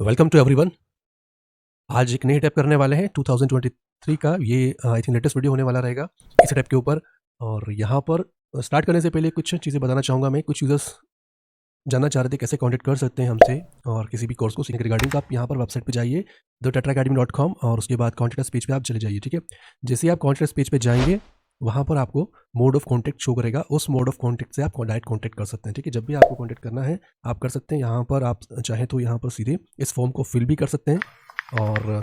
Welcome to everyone. आज एक नई टाइप करने वाले हैं 2023 का। ये आई थिंक लेटेस्ट वीडियो होने वाला रहेगा इसी टाइप के ऊपर। और यहाँ पर स्टार्ट करने से पहले कुछ चीज़ें बताना चाहूँगा मैं। कुछ यूज़र्स जानना चाह रहे थे कैसे कांटेक्ट कर सकते हैं हमसे और किसी भी कोर्स को सीखने के रिगार्डिंग। तो आप यहाँ पर वेबसाइट पे जाइए thetetraacademy.com और उसके बाद कॉन्टेक्ट अस पेज पे आप चले जाइए। ठीक है, जैसे ही आप कॉन्टेक्ट अस पेज पे जाएंगे वहाँ पर आपको मोड ऑफ कॉन्टैक्ट शो करेगा। उस मोड ऑफ कॉन्टैक्ट से आप डायरेक्ट कॉन्टैक्ट कर सकते हैं। ठीक है, जब भी आपको कॉन्टैक्ट करना है आप कर सकते हैं। यहाँ पर आप चाहें तो यहाँ पर सीधे इस फॉर्म को फिल भी कर सकते हैं और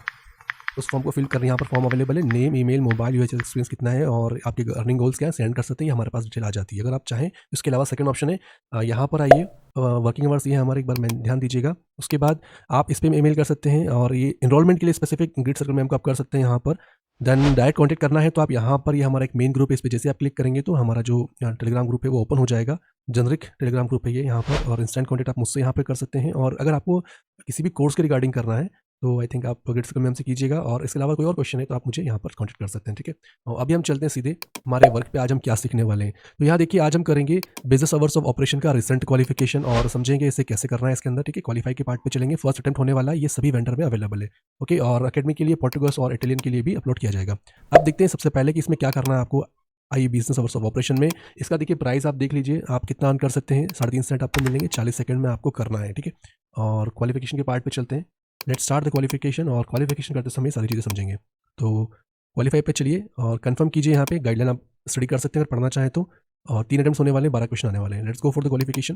उस फॉर्म को फिल करने यहाँ पर फॉर्म अवेलेबल है। Name, email, mobile, UHS experience कितना है और आपके अर्निंग गोल्स क्या है सेंड कर सकते हैं। हमारे पास डिटेल आ जाती है अगर आप चाहें। इसके अलावा सेकंड ऑप्शन है, यहाँ पर आइए, वर्किंग आवर्स ये हमारे, एक बार ध्यान दीजिएगा। उसके बाद आप इस पर ईमेल कर सकते हैं और ये इनरोलमेंट के लिए स्पेसिफिक ग्रिड सर्कल मैम को आप कर सकते हैं यहाँ पर। देन डायरेक्ट कॉन्टैक्ट करना है तो आप यहाँ पर, ये हमारा एक मेन ग्रुप है, इस पर जैसे आप क्लिक करेंगे तो हमारा जो टेलीग्राम ग्रुप है वो ओपन हो जाएगा। जेनरिक टेलीग्राम ग्रुप है ये यहाँ पर, और इंस्टेंट कॉन्टैक्ट आप मुझसे यहाँ पर कर सकते हैं। और अगर आपको किसी भी कोर्स के रिगार्डिंग करना है तो आई थिंक आप ग्रिड सर्कल मैम से कीजिएगा। और इसके अलावा कोई और क्वेश्चन है तो आप मुझे यहाँ पर कॉन्टैक्ट कर सकते हैं। ठीक है, और अभी हम चलते हैं सीधे हमारे वर्क पे। आज हम क्या सीखने वाले हैं तो यहाँ देखिए, आज हम करेंगे बिजनेस आवर्स ऑफ ऑपरेशन का रिसेंट क्वालिफिकेशन और समझेंगे इसे कैसे करना है इसके अंदर। ठीक है, क्वालिफाई के पार्ट पे चलेंगे। फर्स्ट अटेम्प्ट होने वाला है, ये सभी वेंडर में अवेलेबल है। ओके, और अकेडमी के लिए पोर्टुगस और इटालियन के लिए भी अपलोड किया जाएगा। अब देखते हैं सबसे पहले कि इसमें क्या करना है आपको। आइए, बिजनेस आवर्स ऑफ ऑपरेशन में इसका देखिए प्राइस आप देख लीजिए, आप कितना अर्न कर सकते हैं। 3.5 सेंट आपको मिलेंगे, 40 सेकंड में आपको करना है। ठीक है, और क्वालिफिकेशन के पार्ट पे चलते हैं। Let's start the qualification. और क्वालिफिकेशन करते समय सारी चीज़ें समझेंगे। तो क्वालिफाई पे चलिए और कंफर्म कीजिए। यहाँ पे गाइडलाइन आप स्टडी कर सकते हैं अगर पढ़ना चाहें तो। और 3 अटेम्प्ट्स होने वाले हैं, 12 क्वेश्चन आने वाले हैं। Let's go for the qualification.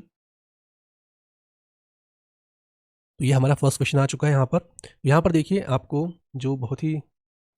तो ये हमारा फर्स्ट क्वेश्चन आ चुका है यहाँ पर। यहाँ पर देखिए, आपको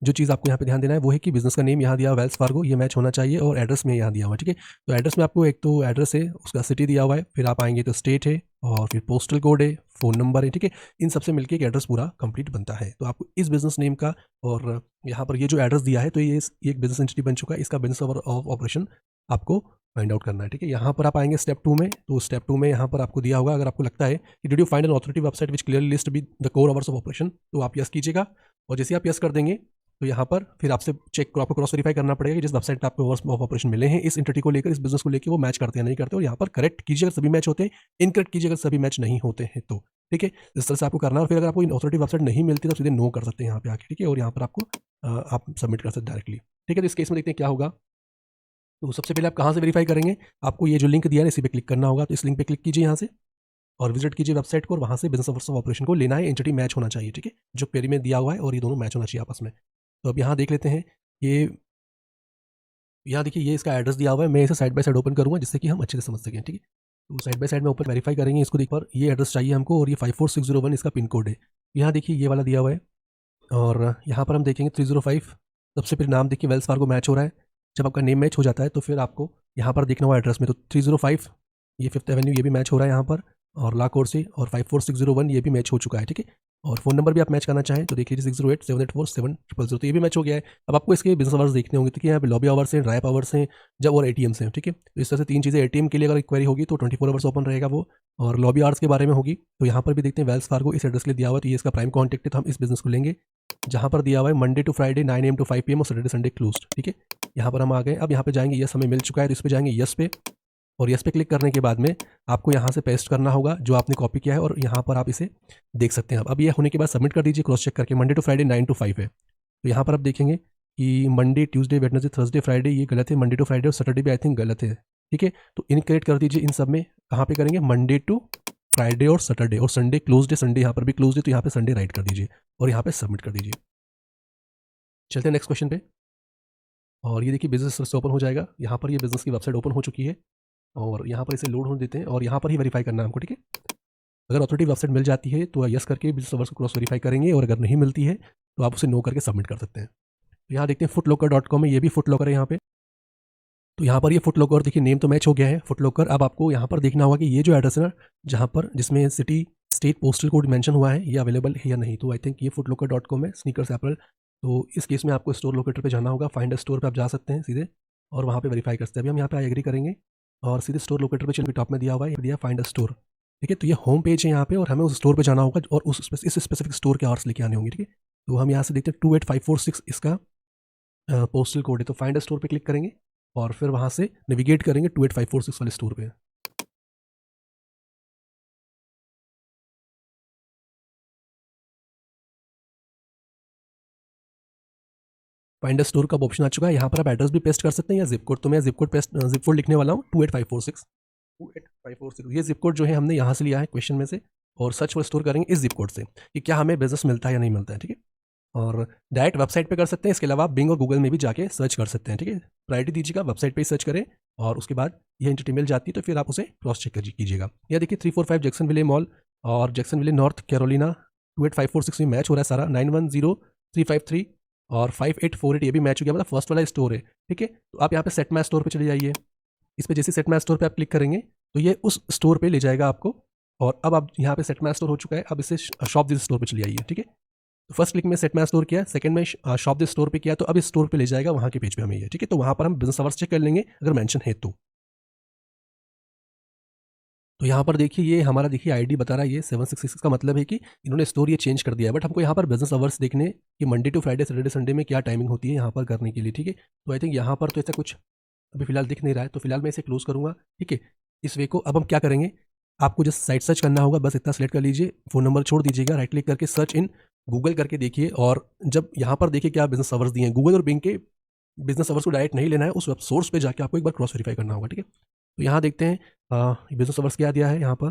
जो चीज़ आपको यहाँ पे ध्यान देना है वो है कि बिजनेस का नेम यहाँ दिया हुआ वेल्स फार्गो, ये मैच होना चाहिए, और एड्रेस में यहाँ दिया हुआ है। ठीक है, तो एड्रेस में आपको एक तो एड्रेस है, उसका सिटी दिया हुआ है, फिर आप आएंगे तो स्टेट है, और फिर पोस्टल कोड है, फ़ोन नंबर है। ठीक है, इन सबसे मिलकर एक एड्रेस पूरा कंप्लीट बनता है। तो आपको इस बिजनेस नेम का, और यहाँ पर ये जो एड्रेस दिया है तो ये एक बिजनेस एंटिटी बन चुका है। इसका बिजनेस ऑफ ऑपरेशन आपको फाइंड आउट करना है। ठीक है, यहाँ पर आप आएंगे स्टेप 2 में। तो स्टेप 2 में यहाँ पर आपको दिया होगा, अगर आपको लगता है कि did you find an authority website which clearly list be the core hours of operation, तो आप यस कीजिएगा। और जैसे आप यस कर देंगे तो यहाँ पर फिर आपसे आपको क्रॉस वेरीफाई करना पड़ेगा कि जिस वेबसाइट पे आपको आवर्स ऑफ ऑपरेशन मिले हैं इस एंटिटी को लेकर, इस बिजनेस को लेकर, वो मैच करते हैं नहीं करते। और यहाँ पर करेक्ट कीजिए अगर सभी मैच होते हैं, इनकरेक्ट कीजिए अगर सभी मैच नहीं होते हैं तो। ठीक है, इस तरह से आपको करना है। और फिर अगर आपको ऑथोरिटी वेबसाइट नहीं मिलती तो सीधे नो कर सकते हैं यहाँ पे आके। ठीक है, और यहाँ पर आपको आप सबमिट कर सकते हैं डायरेक्टली। ठीक है, तो इस केस में देखते हैं क्या होगा। तो सबसे पहले आप कहाँ से वेरीफाई करेंगे, आपको ये जो लिंक दिया है इसी पे क्लिक करना होगा। तो इस लिंक पे क्लिक कीजिए यहाँ से और विजिट कीजिए वेबसाइट को, और वहाँ से बिजनेस आवर्स ऑफ ऑपरेशन को लेना है। एंटिटी मैच होना चाहिए। ठीक है, जो क्वेरी में दिया हुआ है और ये दोनों मैच होना चाहिए आपस में। तो अब यहाँ देख लेते हैं, ये यहाँ देखिए, ये इसका एड्रेस दिया हुआ है। मैं इसे साइड बाय साइड ओपन करूँगा जिससे कि हम अच्छे से समझ सकें। ठीक है, तो साइड बाय साइड में ओपन वेरीफाई करेंगे इसको। देख पर ये एड्रेस चाहिए हमको, और ये 54601 इसका पिन कोड है। यहाँ देखिए ये वाला दिया हुआ है, और यहाँ पर हम देखेंगे 305। सबसे फिर नाम देखिए वेल्स फार्गो मैच हो रहा है। जब आपका नेम मैच हो जाता है तो फिर आपको यहाँ पर देखना होगा एड्रेस में। तो 305 ये 5th एवेन्यू, ये भी मैच हो रहा है यहाँ पर, और ला कोर्सी, और 54601 ये भी मैच हो चुका है। ठीक है, और फ़ोन नंबर भी आप मैच करना चाहें तो देख लीजिए 608-784-7000, तो ये भी मैच हो गया है। अब आपको इसके बिजनेस आवर्स देखने होंगे। तो यहाँ पे लॉबी आवर्स हैं, ड्राइव आवर्स हैं, जब और एटीएम्स हैं। ठीक है, तो इस तरह से 3 चीज़ें। एटीएम के लिए अगर क्वेरी होगी तो 24 आवर्स ओपन रहेगा वो, और लॉबी आवर्स के बारे में होगी तो यहाँ पर भी देखते हैं वेल्स फार्गो इस एड्रेस के लिए दिया हुआ है, तो ये इसका प्राइम कॉन्टैक्ट है। तो हम इस बिजनेस को लेंगे जहाँ पर दिया हुआ है Monday to Friday 9 AM to 5 PM और सैटरडे संडे क्लोज्ड। ठीक है, यहाँ पर हम आ गए। अब यहाँ पे जाएंगे, यस हमें मिल चुका है तो इस पे जाएंगे यस पे, और यस पे क्लिक करने के बाद में आपको यहाँ से पेस्ट करना होगा जो आपने कॉपी किया है, और यहाँ पर आप इसे देख सकते हैं। अब ये होने के बाद सबमिट कर दीजिए क्रॉस चेक करके। मंडे टू फ्राइडे 9 to 5 है, तो यहाँ पर आप देखेंगे कि Monday, Tuesday, Wednesday, Thursday, Friday ये गलत है। मंडे टू फ्राइडे और सैटरडे भी आई थिंक गलत है। ठीक है, तो इनकरेक्ट कर दीजिए इन सब में। कहाँ पे करेंगे, मंडे टू फ्राइडे और सैटरडे, और संडे क्लोज डे, संडे यहाँ पर भी क्लोज डे, तो यहाँ पे संडे राइट कर दीजिए और यहाँ पे सबमिट कर दीजिए। चलते हैं नेक्स्ट क्वेश्चन पे। और ये देखिए बिजनेस से ओपन हो जाएगा। यहाँ पर ये बिजनेस की वेबसाइट ओपन हो चुकी है, और यहाँ पर इसे लोड होने देते हैं, और यहाँ पर ही वेरीफाई करना है हमको। ठीक है, अगर ऑथोरिटी वेबसाइट मिल जाती है तो यस करके बिजनेस आवर्स को क्रॉस वेरीफाई करेंगे, और अगर नहीं मिलती है तो आप उसे नो करके सबमिट कर सकते हैं। तो यहाँ देखते हैं footlocker.com है, ये भी फुटलॉकर है यहाँ पे। तो यहाँ पर ये फुटलॉकर देखिए, नेम तो मैच हो गया है फुटलॉकर। अब आपको यहाँ पर देखना होगा कि ये जो एड्रेस है ना, जहाँ पर जिसमें city, state, postal code mention हुआ है, ये अवेलेबल है या नहीं। तो आई थिंक ये footlocker.com है, स्नीकर्स एपल। तो इस केस में आपको स्टोर लोकेटर पे जाना होगा। फाइंड अ स्टोर पे आप जा सकते हैं सीधे, और वहाँ पे वेरीफाई कर सकते हैं। अभी हम यहाँ पे आई एग्री करेंगे और सीधे स्टोर लोकेटर पे चलिए। टॉप में दिया हुआ है, दिया फाइंड अ स्टोर। ठीक है, तो ये होम पेज है यहाँ पे, और हमें उस स्टोर पे जाना होगा और इस स्पेसिफिक स्टोर के आवर्स लेके आने होंगे। ठीक है, तो हम यहाँ से देखते हैं 28546 इसका पोस्टल कोड है। तो फाइंड अ स्टोर पे क्लिक करेंगे और फिर वहाँ से नेविगेट करेंगे 28546 वाले स्टोर पे। फाइंड स्टोर का ऑप्शन आ चुका है। यहाँ पर आप एड्रेस भी पेस्ट कर सकते हैं या जिप कोड। तो मैं जिप कोड लिखने वाला हूँ 28546। ये जिप कोड जो है हमने यहाँ से लिया है क्वेश्चन में से, और सर्च पर स्टोर करेंगे इस जिप कोड से कि क्या हमें बिजनेस मिलता है या नहीं मिलता है, ठीक है। और डायरेक्ट वेबसाइट पे कर सकते हैं। इसके अलावा आप बिंग और गूगल में भी जाके सर्च कर सकते हैं, ठीक है। प्रायोरिटी दीजिएगा, वेबसाइट पे ही सर्च करें और उसके बाद ये एंटिटी मिल जाती है तो फिर आप उसे क्रॉस चेक कीजिएगा। या देखिए 345 जैक्सनविले मॉल और जैक्सनविले नॉर्थ कैरोलिना 28546 में मैच हो रहा है सारा। 910353 और 5848 ये भी मैच हो गया, मतलब फर्स्ट वाला स्टोर है, ठीक है। तो आप यहाँ पे सेट मैच स्टोर पे चले जाइए। इस पे जैसे सेट मैच स्टोर पे आप क्लिक करेंगे तो ये उस स्टोर पे ले जाएगा आपको। और अब आप यहाँ पे सेट मैच स्टोर हो चुका है, अब इसे शॉप दिस स्टोर पे चले आइए, ठीक है। तो फर्स्ट क्लिक में सेट मैच स्टोर किया, सेकंड में शॉप दिस स्टोर पे किया, तो अब इस स्टोर पे ले जाएगा वहाँ के पेज पे हमें ये, ठीक है। तो वहाँ पर हम बिजनेस आवर्स चेक कर लेंगे अगर मेंशन है तो। तो यहाँ पर देखिए ये हमारा देखिए आईडी बता रहा है ये 766 का मतलब है कि इन्होंने स्टोर ये चेंज कर दिया है। बट हमको यहाँ पर बिजनेस आवर्स देखने कि Monday to Friday Saturday Sunday में क्या टाइमिंग होती है यहाँ पर करने के लिए, ठीक है। तो आई थिंक यहाँ पर तो ऐसा कुछ अभी फिलहाल दिख नहीं रहा है, तो फिलहाल मैं इसे क्लोज करूँगा, ठीक है। इस वे को अब हम क्या करेंगे, आपको जस्ट साइट सर्च करना होगा, बस इतना सेलेक्ट कर लीजिए, फ़ोन नंबर छोड़ दीजिएगा, राइट क्लिक करके सर्च इन गूगल करके देखिए। और जब यहाँ पर देखिए क्या बिजनेस आवर्स दिए हैं, गूगल और बिंग के बिजनेस आवर्स को डायरेक्ट नहीं लेना है, उस वेब सोर्स पे जाके आपको एक बार क्रॉस वेरीफाई करना होगा, ठीक है। तो यहाँ देखते हैं बिजनेस आवर्स क्या दिया है यहाँ पर।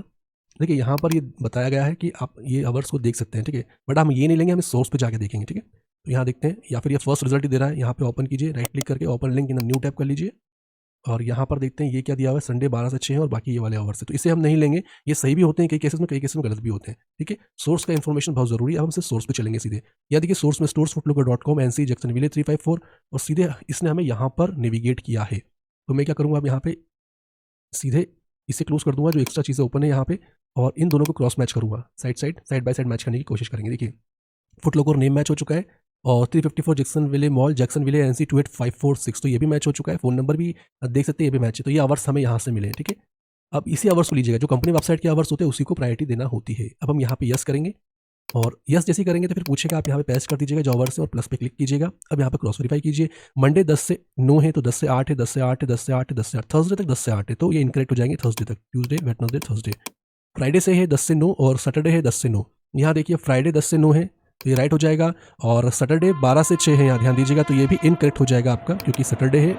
देखिए यहाँ पर ये बताया गया है कि आप ये आवर्स को देख सकते हैं, ठीक है। बट हम ये नहीं लेंगे, हम इस सोर्स पे जाके देखेंगे, ठीक है। तो यहाँ देखते हैं, या फिर ये फर्स्ट रिजल्ट ही दे रहा है। यहाँ पे ओपन कीजिए, राइट क्लिक करके open link in new tap कर लीजिए और यहाँ पर देखते हैं ये क्या दिया हुआ है, संडे 12 से 6 है और बाकी ये वाले आवर्स है। तो इसे हम नहीं लेंगे, ये सही भी होते हैं कई केसेस में गलत भी होते हैं, ठीक है। सोर्स का इन्फॉर्मेशन बहुत जरूरी है। अब हम सिर्फ सोर्स पे चलेंगे सीधे। या देखिए सोर्स में stores.footlocker.com NC जैक्सनविले 354 और सीधे इसने हमें यहाँ पर नेविगेट किया है। तो मैं क्या करूँगा, अब यहाँ पे सीधे इसे क्लोज कर दूंगा जो एक्स्ट्रा चीज़ें ओपन है यहाँ पे, और इन दोनों को क्रॉस मैच करूँगा, साइड बाय साइड मैच करने की कोशिश करेंगे। देखिए फुटलॉकर नेम मैच हो चुका है और 354 जैक्सनविले मॉल जैक्सनविले NC 28546, तो ये भी मैच हो चुका है। फ़ोन नंबर भी देख सकते हैं, ये भी मैच है। तो ये आवर्स हमें यहाँ से मिले, ठीक है। अब इसी आवर्स को लीजिएगा, जो कंपनी वेबसाइट के आवर्स होते हैं उसी को प्रायोरिटी देना होती है। अब हम यहाँ पे यस करेंगे और यस जैसे करेंगे तो फिर पूछेगा, आप यहाँ पे पेस्ट कर दीजिएगा जो आवर्स है और प्लस पे क्लिक कीजिएगा। अब यहाँ पे क्रॉस वेरीफाई कीजिए। मंडे 10 से 9 है तो 10 से 8 है, 10 से 8 है, 10 से 8 है, 10 से 8, थर्सडे तक 10 से 8 है, तो ये इनकरेक्ट हो जाएंगे थर्सडे तक, ट्यूसडे वेडनेसडे थर्सडे। फ्राइडे से है 10 से 9 और सैटरडे है 10 से 9। यहाँ देखिए फ्राइडे 10 से 9 है तो ये राइट हो जाएगा, और सैटरडे 12 से 6 है, यहाँ ध्यान दीजिएगा, तो ये भी इनकरेक्ट हो जाएगा आपका, क्योंकि सैटरडे है।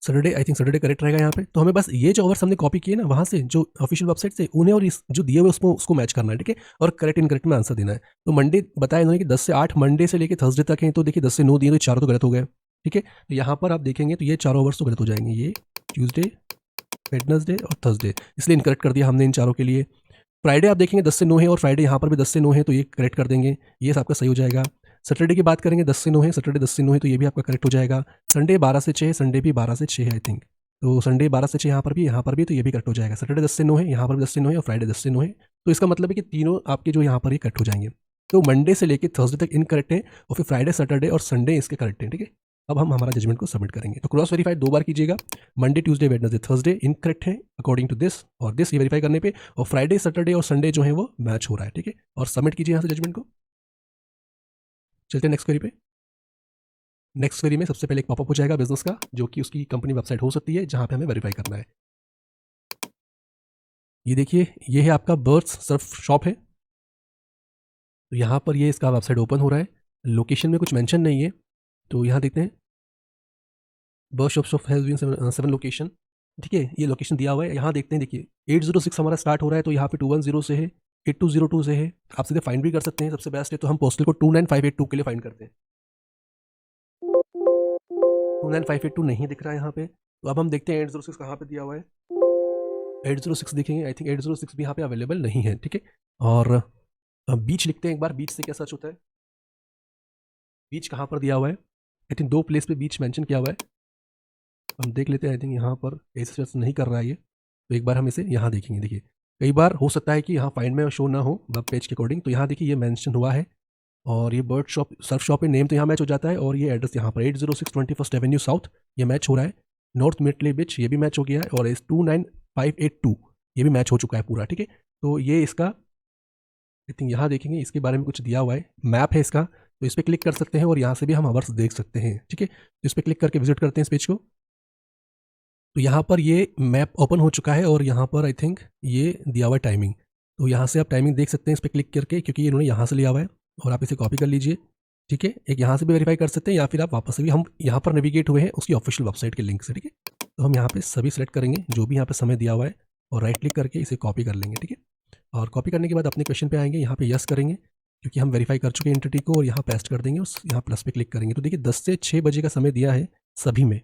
Saturday I think Saturday correct रहेगा यहाँ पे। तो हमें बस ये जो आवर्स हमने कॉपी किए ना वहाँ से, जो ऑफिशियल वेबसाइट से, उन्हें और इस जो दिए हुए उसको मैच करना है, ठीक है। और करेक्ट इनकरेक्ट में आंसर देना है। तो मंडे बताया इन्होंने कि 10 से 8 मंडे से लेकर थर्सडे तक है, तो देखिए 10 से 9 दिए तो चारों तो गलत हो गए, ठीक है। तो यहाँ पर आप देखेंगे तो ये चारों आवर्स तो गलत हो जाएंगे, ये ट्यूसडे वेडनेसडे और थर्सडे, इसलिए इनकरेक्ट कर दिया हमने इन चारों के लिए। फ्राइडे आप देखेंगे 10 से 9 है और फ्राइडे यहाँ पर भी 10 से 9 है, तो ये करेक्ट कर देंगे, ये आपका सही हो जाएगा। सैटरडे की बात करेंगे 10 से 9 है, सैटरडे 10 से 9 है, तो ये भी आपका करेक्ट हो जाएगा। संडे 12 से 6 है, संडे भी 12 से 6 है आई थिंक, तो संडे 12 से 6 यहाँ पर भी, तो ये भी करेक्ट हो जाएगा। सैटरडे 10 से 9 है, यहाँ पर भी 10 से 9 है और फ्राइडे 10 से 9 है, तो इसका मतलब है कि तीनों आपके जो यहाँ पर ही करेक्ट हो जाएंगे। तो मंडे से लेकर थर्सडे तक इनकरेक्ट है और फिर फ्राइडे सैटरडे और संडे इसके करेक्ट हैं, ठीक है। अब हम हमारा जजमेंट को सबमिट करेंगे। तो क्रॉस वेरीफाई 2 बार कीजिएगा, Monday Tuesday Wednesday Thursday incorrect है अकॉर्डिंग टू दिस और दिस, ये वेरीफाई करने पे, और फ्राइडे सैटरडे और संडे जो है वो मैच हो रहा है, ठीक है। और सबमिट कीजिए यहाँ से जजमेंट को। चलते हैं नेक्स्ट क्वेरी पे। नेक्स्ट क्वेरी में सबसे पहले एक पॉपअप हो जाएगा बिजनेस का, जो कि उसकी कंपनी वेबसाइट हो सकती है जहाँ पे हमें वेरीफाई करना है। ये देखिए ये है आपका बर्ड्स सर्फ शॉप है, तो यहाँ पर ये इसका वेबसाइट ओपन हो रहा है। लोकेशन में कुछ मेंशन नहीं है, तो यहाँ देखते हैं bird shop has been 7 location, ठीक है। ये लोकेशन दिया हुआ है, यहाँ देखते हैं। देखिए 806 हमारा स्टार्ट हो रहा है, तो यहाँ पे 210 से है, 8202 से है। आप सीधे फाइंड भी कर सकते हैं, सबसे बेस्ट है तो हम पोस्टल को 29582 के लिए फाइंड करते हैं। 29582 नहीं दिख रहा है यहाँ पे, तो अब हम देखते हैं 806 कहाँ पे दिया हुआ है। 806 देखेंगे, आई थिंक 806 भी यहाँ पे अवेलेबल नहीं है, ठीक है। और बीच लिखते हैं एक बार, बीच से क्या सर्च होता है, बीच कहाँ पर दिया हुआ है। आई थिंक 2 प्लेस पे बीच मेंशन किया हुआ है, हम देख लेते हैं। आई थिंक यहाँ पर ऐसे सर्च नहीं कर रहा है ये, तो एक बार हम इसे यहाँ देखेंगे। देखिए कई बार हो सकता है कि यहाँ फाइंड में शो ना हो वेब पेज के अकॉर्डिंग, तो यहाँ देखिए ये मेंशन हुआ है और ये बर्ड शॉप सर्फ शॉप है, नेम तो यहाँ मैच हो जाता है, और ये एड्रेस यहाँ पर 806 21st एवेन्यू साउथ ये मैच हो रहा है। नॉर्थ मिडले बीच ये भी मैच हो गया है, और इस 29582 ये भी मैच हो चुका है पूरा, ठीक है। तो ये इसका आई थिंक यहाँ देखेंगे, इसके बारे में कुछ दिया हुआ है, मैप है इसका, तो इस पर क्लिक कर सकते हैं और यहाँ से भी हम आवर्स देख सकते हैं, ठीक है। तो इस पर क्लिक करके विजिट करते हैं इस पेज को। तो यहाँ पर ये मैप ओपन हो चुका है और यहाँ पर आई थिंक ये दिया हुआ है टाइमिंग, तो यहाँ से आप टाइमिंग देख सकते हैं इस पर क्लिक करके, क्योंकि इन्होंने यहाँ से लिया हुआ है। और आप इसे कॉपी कर लीजिए ठीक है, एक यहाँ से भी वेरीफाई कर सकते हैं या फिर आप वापस से भी, हम यहाँ पर नेविगेट हुए हैं उसकी ऑफिशियल वेबसाइट के लिंक से। ठीक है, तो हम यहाँ पे सभी सेलेक्ट करेंगे जो भी यहाँ पे समय दिया हुआ है और राइट क्लिक करके इसे कॉपी कर लेंगे। ठीक है, और कॉपी करने के बाद अपने क्वेश्चन पे आएंगे, यहाँ पे यस करेंगे क्योंकि हम वेरीफाई कर चुके हैं एंटिटी को, और यहाँ पेस्ट कर देंगे, उस यहाँ प्लस पे क्लिक करेंगे। तो देखिए 10 से 6 बजे का समय दिया है सभी में,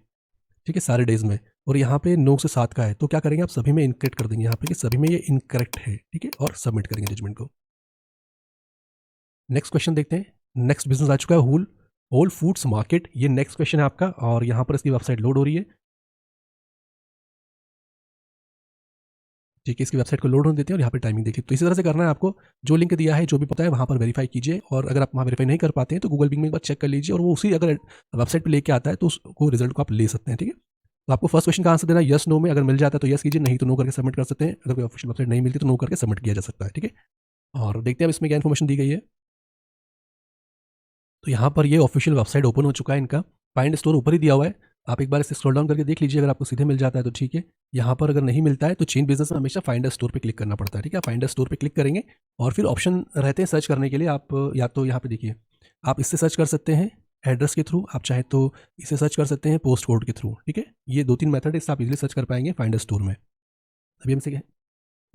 ठीक है, सारे डेज में, और यहाँ पे 9 से 7 का है। तो क्या करेंगे, आप सभी में इनकरेक्ट कर देंगे यहाँ पे कि सभी में ये इनकरेक्ट है। ठीक है, और सबमिट करेंगे जजमेंट को। नेक्स्ट क्वेश्चन देखते हैं। नेक्स्ट बिजनेस आ चुका है होल होल फूड्स मार्केट। ये नेक्स्ट क्वेश्चन है आपका, और यहाँ पर इसकी वेबसाइट लोड हो रही है। ठीक है, इसकी वेबसाइट को लोड होने देते हैं और यहाँ पे टाइमिंग देखिए। तो इसी तरह से करना है आपको, जो लिंक दिया है जो भी पता है वहाँ पर वेरीफाई कीजिए, और अगर आप वहाँ वेरीफाई नहीं कर पाते हैं तो गूगल बिंग में एक बार चेक कर लीजिए, और वो उसी अगर वेबसाइट पे लेके आता है तो उसको रिजल्ट को आप ले सकते हैं। ठीक है, तो आपको फर्स्ट क्वेश्चन का आंसर देना यस नो में, अगर मिल जाता है तो यस कीजिए, नहीं तो नो करके सबमिट कर सकते हैं। अगर कोई ऑफिशियल वेबसाइट नहीं मिलती तो नो करके सबमिट किया जा सकता है। ठीक है, और देखते हैं अब इसमें क्या इन्फॉर्मेशन दी गई है। तो यहाँ पर ये ऑफिशियल वेबसाइट ओपन हो चुका है इनका। फाइंड स्टोर ऊपर ही दिया हुआ है, आप एक बार इसे स्क्रॉल डाउन करके देख लीजिए, अगर आपको सीधे मिल जाता है तो ठीक है। यहाँ पर अगर नहीं मिलता है तो चेन बिजनेस में हमेशा फाइंड स्टोर पे क्लिक करना पड़ता है। ठीक है, फाइंड स्टोर पे क्लिक करेंगे और फिर ऑप्शन रहते हैं सर्च करने के लिए। आप या तो यहाँ पे देखिए, आप इससे सर्च कर सकते हैं एड्रेस के थ्रू, आप चाहे तो इसे सर्च कर सकते हैं पोस्ट कोड के थ्रू। ठीक है, ये 2-3 मेथड है, इससे आप इजिली सर्च कर पाएंगे फाइंड स्टोर में। अभी हम इसे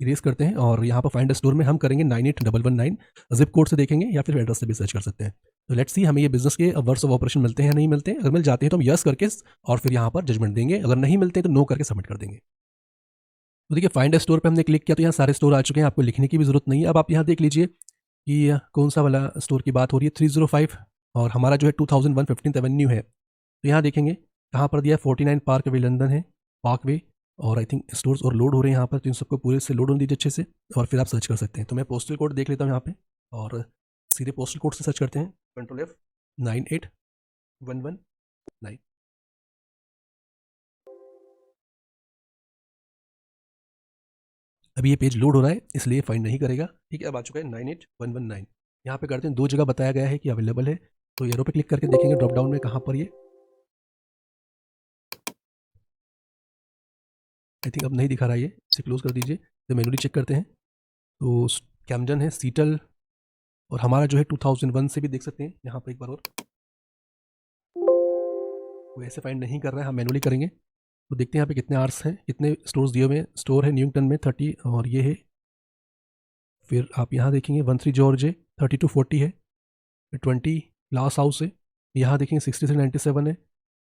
इरेज करते हैं और यहाँ पर फाइंड स्टोर में हम करेंगे 98119, जिप कोड से देखेंगे या फिर एड्रेस से भी सर्च कर सकते हैं। तो लेट्स सी हमें ये बिजनेस के वर्ड्स ऑफ ऑपरेशन मिलते हैं या नहीं मिलते हैं। अगर मिल जाते हैं तो हम यस करके और फिर यहाँ पर जजमेंट देंगे, अगर नहीं मिलते हैं तो नो करके सबमिट कर देंगे। तो देखिए फाइंड स्टोर पे हमने क्लिक किया तो यहाँ सारे स्टोर आ चुके हैं, आपको लिखने की भी जरूरत नहीं है। अब आप यहाँ देख लीजिए कि कौन सा वाला स्टोर की बात हो रही है, 305, और हमारा जो है 2001 एवेन्यू है। तो यहाँ देखेंगे कहाँ पर दिया है, 49 पार्क वे लंदन है, पार्क वे, और आई थिंक स्टोर्स और लोड हो रहे हैं यहाँ पर, तो इन सबको पूरे से लोड होने दीजिए अच्छे से, और फिर आप सर्च कर सकते हैं। तो मैं पोस्टल कोड देख लेता हूँ यहाँ पे, और सीधे पोस्टल कोड से सर्च करते हैं, कंट्रोल F, 98119। अभी ये पेज लोड हो रहा है इसलिए फाइंड नहीं करेगा। ठीक है, अब आ चुका है 98119। यहाँ पे करते हैं, 2 जगह बताया गया है कि अवेलेबल है, तो एरो पे क्लिक करके देखेंगे ड्रॉप डाउन में कहाँ पर ये, आई थिंक अब नहीं दिखा रहा है, ये इसे क्लोज कर दीजिए। तो मैनुअली चेक करते हैं, तो कैमजन है, सीटल, और हमारा जो है 2001 से भी देख सकते हैं यहाँ पर एक बार और। वो ऐसे फाइंड नहीं कर रहा है, हम मैनुअली करेंगे। तो देखते हैं यहाँ पे कितने आर्स हैं, कितने स्टोर्स दिए हुए हैं। स्टोर है न्यूटन में 30, और ये है, फिर आप यहाँ देखेंगे 13 जॉर्ज है, 3240 है, फिर 20 ग्लास हाउस है, यहाँ देखेंगे 6397 है,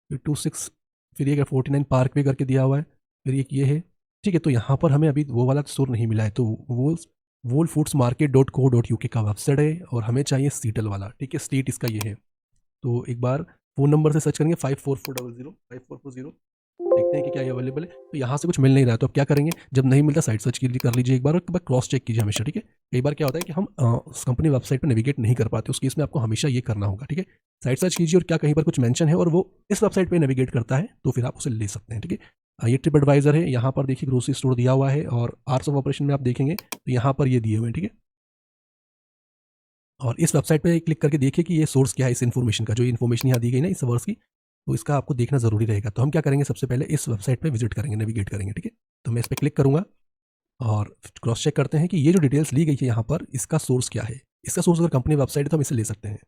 फिर 26, फिर ये 49 पार्क वे करके दिया हुआ है, फिर एक ये है। ठीक है, तो यहाँ पर हमें अभी वो वाला स्टोर नहीं मिला है, तो वोल फूड्स मार्केट .co.uk का वेबसाइट है, और हमें चाहिए सीटल वाला। ठीक है, स्ट्रीट इसका ये है। तो एक बार फ़ोन नंबर से सर्च करेंगे 54400 5440, देखते हैं कि क्या ये अवेलेबल है। तो यहाँ से कुछ मिल नहीं रहा है, तो अब क्या करेंगे, जब नहीं मिलता साइट सर्च कर लीजिए एक बार, और एक बार क्रॉस चेक कीजिए हमेशा। ठीक है, कई बार क्या होता है कि हम कंपनी वेबसाइट पर नेविगेट नहीं कर पाते, उस केस में आपको हमेशा ये करना होगा। ठीक है, साइट सर्च कीजिए और क्या कहीं पर कुछ मेंशन है और वो इस वेबसाइट पर नेविगेट करता है तो फिर आप उसे ले सकते हैं। ठीक है, ये ट्रिप एडवाइजर है, यहाँ पर देखिए ग्रोसरी स्टोर दिया हुआ है, और आर्स ऑफ ऑपरेशन में आप देखेंगे तो यहाँ पर ये दिए हुए हैं। ठीक है, और इस वेबसाइट पे क्लिक करके देखिए कि ये सोर्स क्या है इस इन्फॉर्मेशन का, जो इन्फॉर्मेशन यहाँ दी गई ना इस वर्ड्स की, तो इसका आपको देखना ज़रूरी रहेगा। तो हम क्या करेंगे, सबसे पहले इस वेबसाइट पे विजिट करेंगे, नेविगेट करेंगे। ठीक है, तो मैं इस पर क्लिक करूँगा और क्रॉस चेक करते हैं कि ये जो डिटेल्स ली गई है यहाँ पर, इसका सोर्स क्या है। इसका सोर्स अगर कंपनी वेबसाइट है तो हम इसे ले सकते हैं।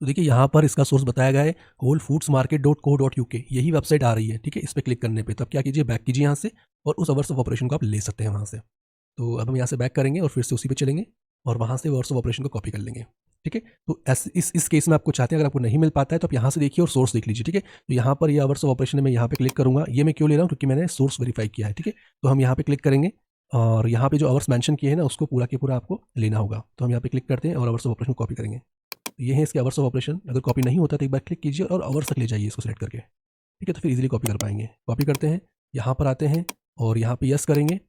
तो देखिए यहाँ पर इसका सोर्स बताया गया है होल फूड्स मार्केट .co.uk, यही वेबसाइट आ रही है। ठीक है, इस पर क्लिक करने पर तो अब क्या कीजिए, बैक कीजिए यहाँ से, और उस अवर्स ऑफ ऑपरेशन को आप ले सकते हैं वहाँ से। तो अब हम यहाँ से बैक करेंगे और फिर से उसी पे चलेंगे, और वहाँ से वर्ड्स ऑफ ऑपरेशन को कॉपी कर लेंगे। ठीक है, तो इस केस में आपको चाहते हैं, अगर आपको नहीं मिल पाता है तो आप यहाँ से देखिए और सोर्स देख लीजिए। ठीक है, तो यहाँ पर ये आवर्स ऑफ ऑपरेशन है, मैं यहाँ पे क्लिक करूँगा। ये मैं क्यों ले रहा हूँ, क्योंकि मैंने सोर्स वेरीफाई किया है। ठीक है, तो हम यहाँ पे क्लिक करेंगे, और यहाँ पे जो आवर्स मेंशन किए हैं ना उसको पूरा के पूरा आपको लेना होगा। तो हम यहाँ पे क्लिक करते हैं और आवर्स ऑफ ऑपरेशन को कॉपी करेंगे। तो ये है इसके आवर्स ऑफ ऑपरेशन। अगर कॉपी नहीं होता तो एक बार क्लिक कीजिए और आवर्स तक ले जाइए इसको सेलेक्ट करके। ठीक है, तो फिर इजीली कॉपी कर पाएंगे। कॉपी करते हैं, यहाँ पर आते हैं और यहाँ पे यस करेंगे,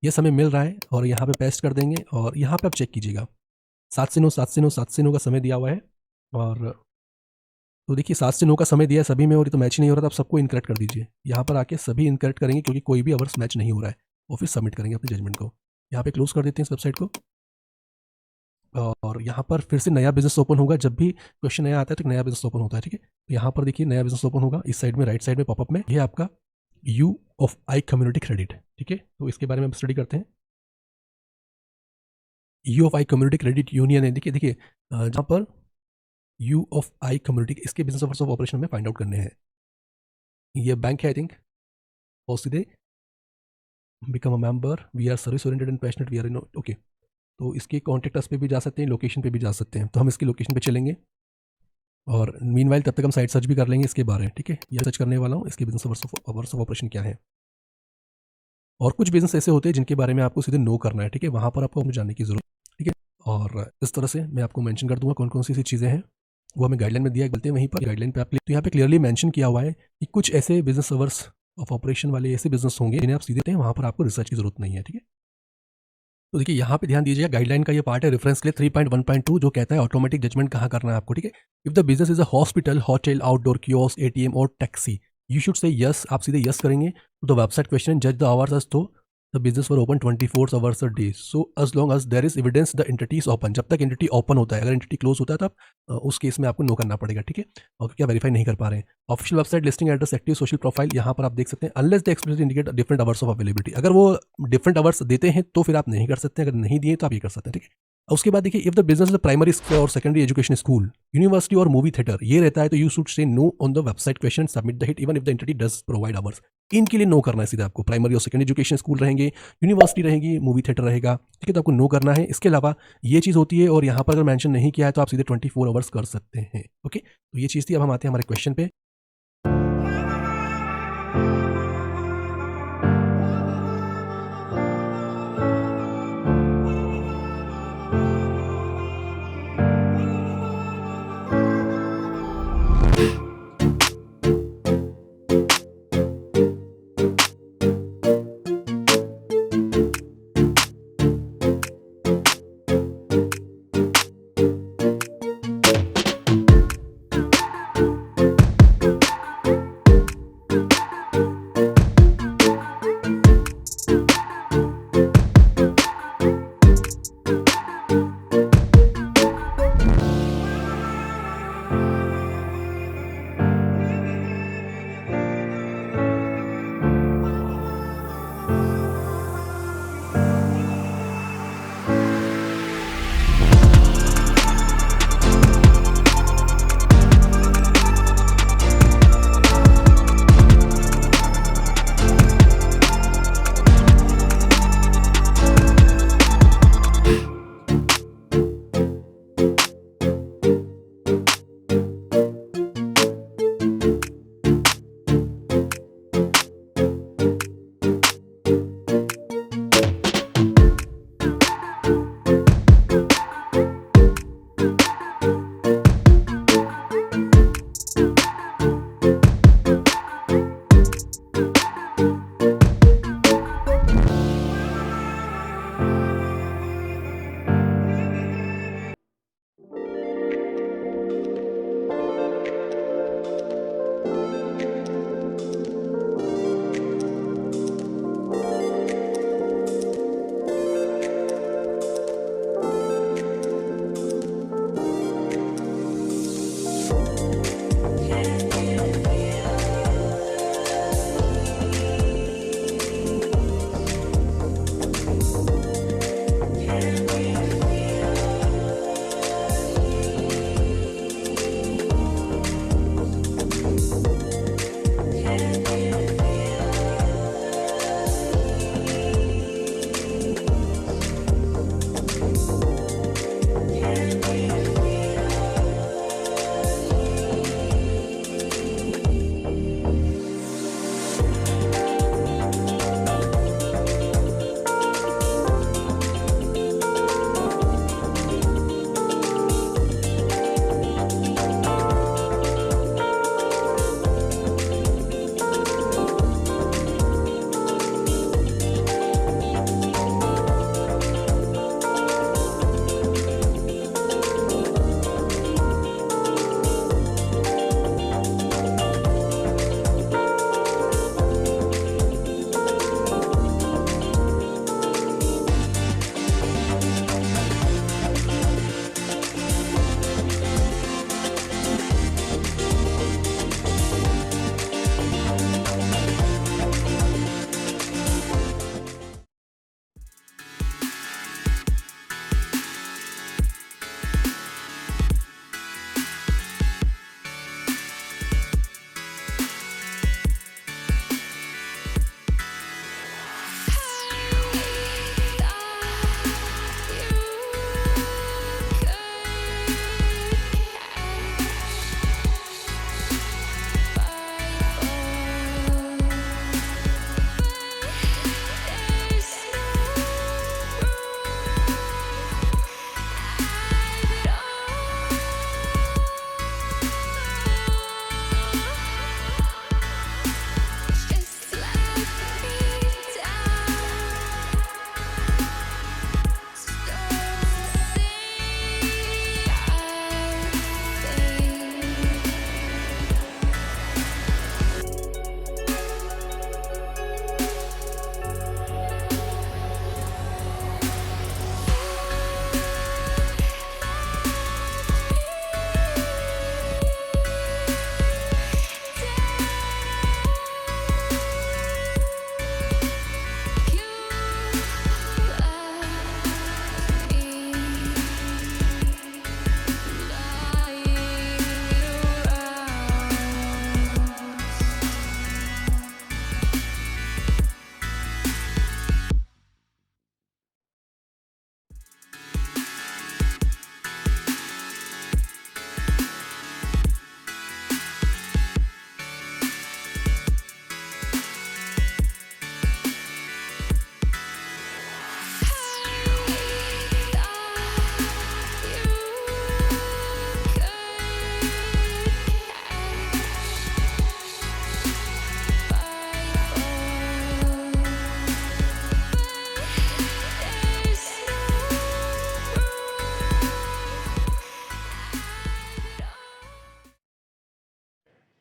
यस हमें मिल रहा है, और यहाँ पे पेस्ट कर देंगे, और यहाँ पे आप चेक कीजिएगा 7 से 9, 7 से 9, 7 से 9 का समय दिया हुआ है। और तो देखिए 7 से 9 का समय दिया है सभी में, और ये तो मैच नहीं हो रहा था, आप सबको इनकरेक्ट कर दीजिए। यहाँ पर आके सभी इनकरेक्ट करेंगे क्योंकि कोई भी अवर्स मैच नहीं हो रहा है, और फिर सबमिट करेंगे अपने जजमेंट को। यहाँ पे क्लोज कर देते हैं इस वेबसाइट को, और यहाँ पर फिर से नया बिजनेस ओपन होगा। जब भी क्वेश्चन नया आता है तो एक नया बिजनेस ओपन होता है। ठीक है, तो यहाँ पर देखिए नया बिजनेस ओपन होगा, इस साइड में राइट साइड में पॉपअप में, ये आपका you of I community credit. ठीक है, तो इसके बारे में हम स्टडी करते हैं। U of I community credit union है, देखिए जहाँ पर यू ऑफ आई कम्युनिटी, इसके बिजनेस आवर्स ऑफ ऑपरेशन में फाइंड आउट करने हैं। ये बैंक है आई थिंक, और सीधे become a member, we are service oriented and passionate, we are in, okay. तो इसके कॉन्टेक्ट अस पे भी जा सकते हैं, लोकेशन पे भी जा सकते हैं। तो हम इसकी लोकेशन पे चलेंगे और मीनवाइल तब तक हम साइट सर्च भी कर लेंगे इसके बारे में, ठीक है। ये सर्च करने वाला हूँ इसके बिजनेस आवर्स ऑफ ऑपरेशन क्या है। और कुछ बिजनेस ऐसे होते हैं जिनके बारे में आपको सीधे नो करना है, ठीक है, वहाँ पर आपको हमें जानने की जरूरत, ठीक है। और इस तरह से मैं आपको मेंशन कर दूंगा कौन कौन सी ऐसी चीज़ें हैं, वो हमें गाइडलाइन में दिया बोलते हैं, वहीं पर गाइडलाइन पे आप तो यहाँ पे क्लियरली मेंशन किया हुआ है कि कुछ ऐसे बिजनेस आवर्स ऑफ ऑपरेशन वाले ऐसे बिजनेस होंगे जिन्हें आप सीधे हैं, वहाँ पर आपको रिसर्च की जरूरत नहीं है, ठीक है। तो देखिए यहाँ पे ध्यान दीजिएगा, गाइडलाइन का ये पार्ट है रेफरेंस के लिए 3.1.2 जो कहता है ऑटोमेटिक जजमेंट कहाँ करना है आपको, ठीक है। If the business is a hospital, hotel, outdoor kiosk, ATM और taxi, you should say yes, आप सीधे यस करेंगे। तो द वेबसाइट क्वेश्चन जज the hours as to the business for open 24 hours a day, so as long as there is evidence the entity is open, जब तक entity open होता है, अगर एंटिटी क्लोज होता है तब उस केस में आपको नो करना पड़ेगा, ठीक है। और क्या वेरीफाई नहीं कर पा रहे हैं। Official website, listing address, active social profile, यहाँ पर आप देख सकते हैं unless the explicit indicate different hours of availability, अगर वो डिफरेंट आवर्स देते हैं तो फिर आप नहीं कर सकते, अगर नहीं दिए तो आप ये कर सकते हैं, ठीक है। उसके बाद देखिए, if the business is primary और सेकेंडरी एजुकेशन स्कूल, यूनिवर्सिटी और मूवी थिएटर, ये रहता है तो यू शुड से know on the website question, submit the hit even if the entity does provide hours. इनके लिए नो करना है सीधे आपको, प्राइमरी और सेकेंडरी एजुकेशन स्कूल रहेंगे, यूनिवर्सिटी रहेगी, मूवी थिएटर रहेगा, ठीक है, तो आपको नो करना है। इसके अलावा ये चीज़ होती है, और यहाँ पर अगर मेंशन नहीं किया है तो आप सीधे 24 आवर्स कर सकते हैं, ओके। तो ये चीज़ थी। अब हम आते हैं हमारे क्वेश्चन पे।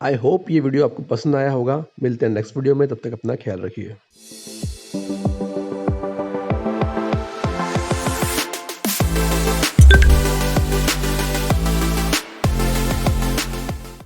आई होप ये वीडियो आपको पसंद आया होगा। मिलते हैं नेक्स्ट वीडियो में, तब तक अपना ख्याल रखिए।